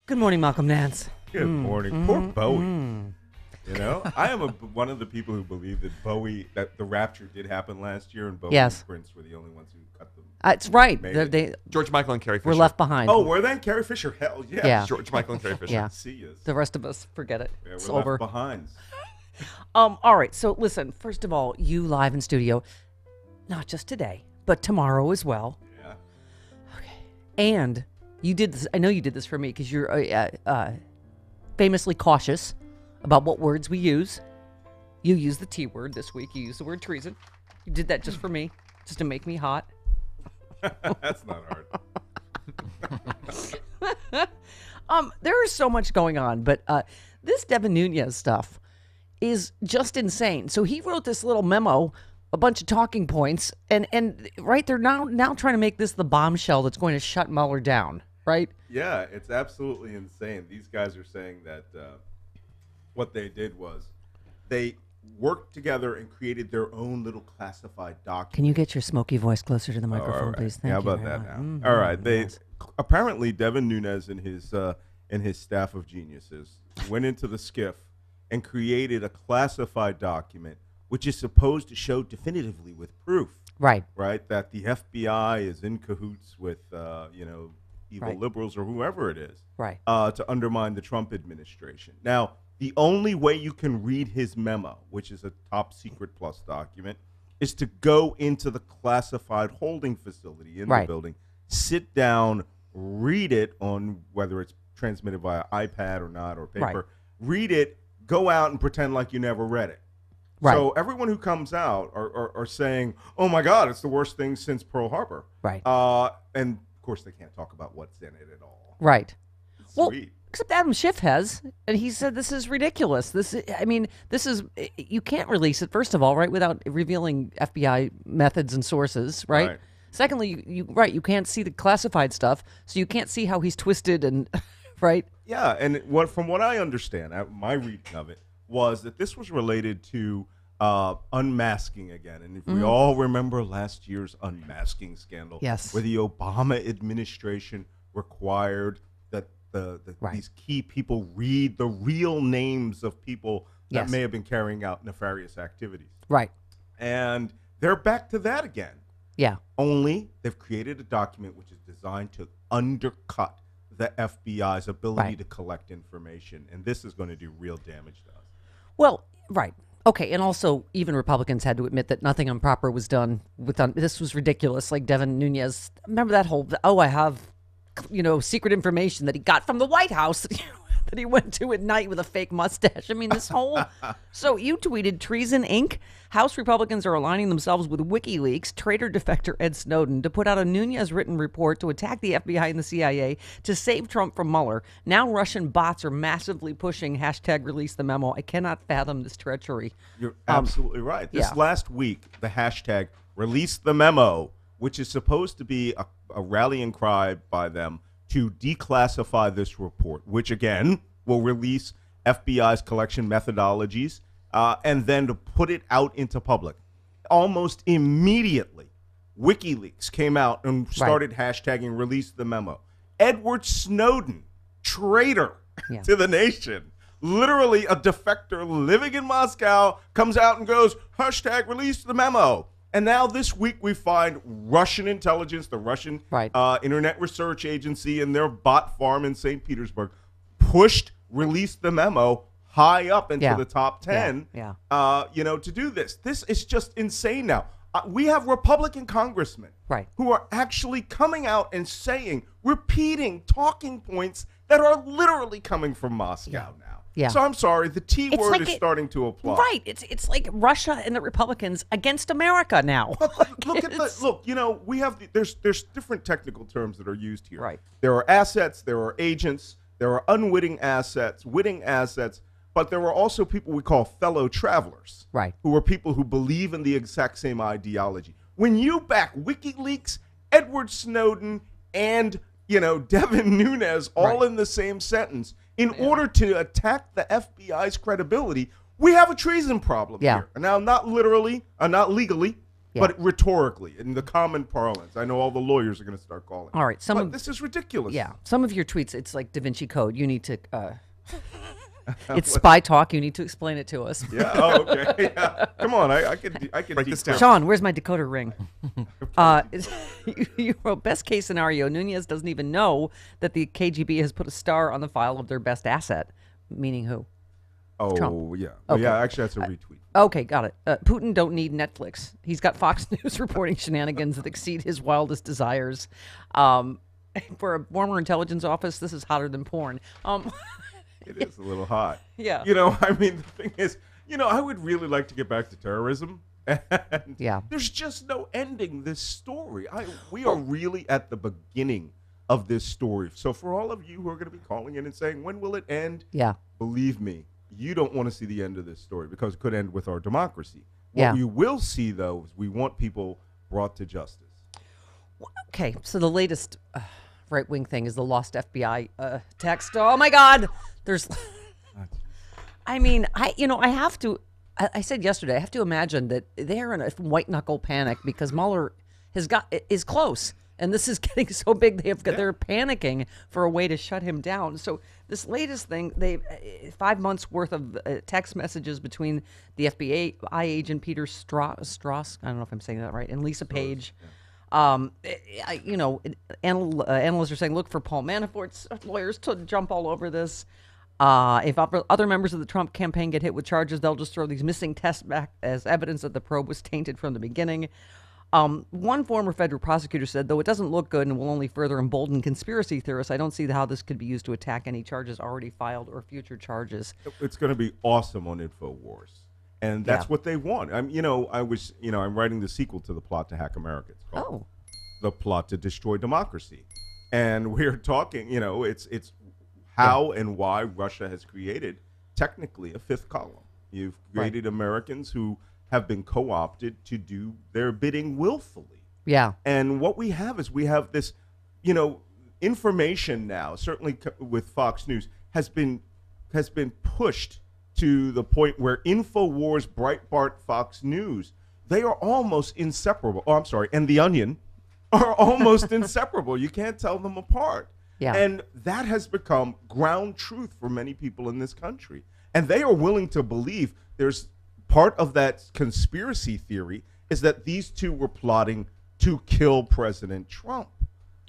Good morning, Malcolm Nance. Good morning. Poor Bowie. You know, I am one of the people who believe that the rapture did happen last year, and Bowie and Prince were the only ones who cut them. It's right. They George Michael and Carrie Fisher were left behind. Oh, were they? Carrie Fisher? Hell yeah. Yeah. George Michael and Carrie Fisher. Yeah. See you. The rest of us, forget it. Yeah, It's we're over. left behind. All right. So listen, first of all, you live in studio, not just today, but tomorrow as well. Yeah. Okay. And you did this. I know you did this for me because you're famously cautious about what words we use. You used the T word this week. You used the word treason. You did that just for me, just to make me hot. That's not hard. There is so much going on, but this Devin Nunes stuff is just insane. So he wrote this little memo, a bunch of talking points, and right, they're now trying to make this the bombshell that's going to shut Mueller down, right? Yeah, it's absolutely insane. These guys are saying that what they did was they worked together and created their own little classified document. Can you get your smoky voice closer to the microphone, right. please? Thank How you about very that much. now? Mm-hmm. All right. They Yes. apparently Devin Nunes and his staff of geniuses went into the skiff and created a classified document which is supposed to show definitively with proof, Right. that the FBI is in cahoots with evil Right. liberals or whoever it is, Right. to undermine the Trump administration. Now, the only way you can read his memo, which is a top secret plus document, is to go into the classified holding facility in the Right. building, sit down, read it on whether it's transmitted via iPad or not or paper, Right. read it, go out and pretend like you never read it. Right. So everyone who comes out are saying, oh my God, it's the worst thing since Pearl Harbor. Right. And of course they can't talk about what's in it at all. Right. It's Well, sweet. except Adam Schiff has, and he said this is ridiculous. You can't release it, first of all, right, without revealing FBI methods and sources, right? Right. Secondly, you can't see the classified stuff, so you can't see how he's twisted and, right? Yeah, and from what I understand, my reading of it was that this was related to unmasking again. And if we all remember last year's unmasking scandal, Yes. where the Obama administration required that Right. these key people read the real names of people that Yes. may have been carrying out nefarious activities. Right. And they're back to that again. Yeah. Only they've created a document which is designed to undercut the FBI's ability Right. to collect information. And this is going to do real damage to us. Well, right. Okay, and also even Republicans had to admit that nothing improper was done this was ridiculous. Like Devin Nunes, remember that whole, I have, secret information that he got from the White House that he went to at night with a fake mustache. I mean, this whole, so you tweeted Treason Inc. House Republicans are aligning themselves with WikiLeaks, traitor defector Ed Snowden, to put out a Nunes written report to attack the FBI and the CIA to save Trump from Mueller. Now Russian bots are massively pushing hashtag release the memo. I cannot fathom this treachery. You're absolutely right. This yeah. last week, the hashtag release the memo, which is supposed to be a rallying cry by them to declassify this report, which again will release FBI's collection methodologies and then to put it out into public. Almost immediately, WikiLeaks came out and started hashtagging release the memo. Edward Snowden, traitor to the nation, literally a defector living in Moscow, comes out and goes, hashtag release the memo. And now this week we find Russian intelligence, the Russian Internet Research Agency and their bot farm in St. Petersburg pushed release the memo high up into the top 10, to do this. This is just insane now. We have Republican congressmen who are actually coming out and saying, repeating talking points that are literally coming from Moscow now. Yeah. So I'm sorry, the T word is starting to apply. Right. It's like Russia and the Republicans against America now. Look, we have there's different technical terms that are used here. Right. There are assets, there are agents, there are unwitting assets, witting assets, but there are also people we call fellow travelers. Right. Who are people who believe in the exact same ideology. When you back WikiLeaks, Edward Snowden, and Devin Nunes all in the same sentence, in order to attack the FBI's credibility, we have a treason problem here. Now, not literally, not legally, Yeah. But rhetorically, in the common parlance, I know all the lawyers are going to start calling. All right, But this is ridiculous. Yeah, some of your tweets, it's like Da Vinci Code. You need to. It's spy talk. You need to explain it to us. Yeah. Oh, okay. Yeah. Come on. I can Break this down. Sean, where's my decoder ring? You wrote best case scenario. Nunez doesn't even know that the KGB has put a star on the file of their best asset, meaning who? Oh, Trump. yeah. Okay. Yeah, actually, that's a retweet. Okay, got it. Putin don't need Netflix. He's got Fox News reporting shenanigans that exceed his wildest desires. For a former intelligence office, this is hotter than porn. It is a little hot. Yeah. I mean, the thing is, I would really like to get back to terrorism. And Yeah. there's just no ending this story. We are really at the beginning of this story. So for all of you who are going to be calling in and saying, when will it end? Yeah. Believe me, you don't want to see the end of this story because it could end with our democracy. Yeah. What you will see, though, is we want people brought to justice. Okay, so the latest right-wing thing is the lost FBI text. Oh my God, there's. I mean, I have to. I said yesterday, I have to imagine that they're in a white knuckle panic because Mueller is close, and this is getting so big they're panicking for a way to shut him down. So this latest thing, 5 months worth of text messages between the FBI agent Peter Strauss, I don't know if I'm saying that right, and Lisa Page. Analysts are saying look for Paul Manafort's lawyers to jump all over this. If other members of the Trump campaign get hit with charges, they'll just throw these missing tests back as evidence that the probe was tainted from the beginning. One former federal prosecutor said, though it doesn't look good and will only further embolden conspiracy theorists, I don't see how this could be used to attack any charges already filed or future charges. It's going to be awesome on InfoWars. And that's what they want. I'm writing the sequel to The Plot to Hack America. It's called The Plot to Destroy Democracy. And we're talking, it's how and why Russia has created technically a fifth column. You've created Americans who have been co-opted to do their bidding willfully. Yeah. And what we have is this, information now, certainly with Fox News, has been pushed to the point where InfoWars, Breitbart, Fox News, they are almost inseparable. Oh, I'm sorry, and The Onion are almost inseparable. You can't tell them apart. Yeah. And that has become ground truth for many people in this country. And they are willing to believe there's part of that conspiracy theory is that these two were plotting to kill President Trump.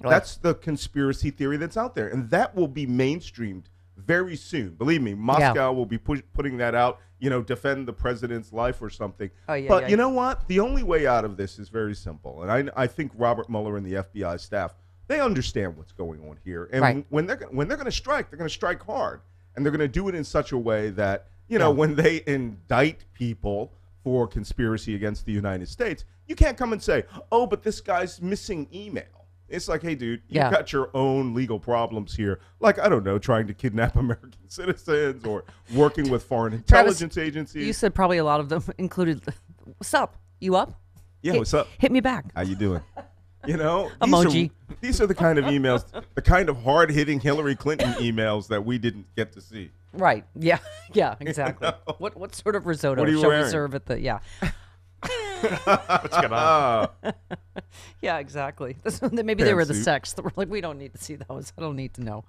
Right. That's the conspiracy theory that's out there. And that will be mainstreamed very soon. Believe me, Moscow will be putting that out, defend the president's life or something. But you know what? The only way out of this is very simple. And I think Robert Mueller and the FBI staff, they understand what's going on here. And when they're going to strike, they're going to strike hard. And they're going to do it in such a way that, when they indict people for conspiracy against the United States, you can't come and say, oh, but this guy's missing email. It's like, hey, dude, you've got your own legal problems here. Like, I don't know, trying to kidnap American citizens or working with foreign intelligence agencies. You said probably a lot of them included, what's up? You up? Yeah, what's up? Hit me back. How you doing? Emoji. These are the kind of emails, the kind of hard-hitting Hillary Clinton emails that we didn't get to see. Right. Yeah. Yeah, exactly. What sort of risotto shall we serve at the, What's going on? Yeah, exactly. Maybe they were the sex. We're like, we don't need to see those. I don't need to know.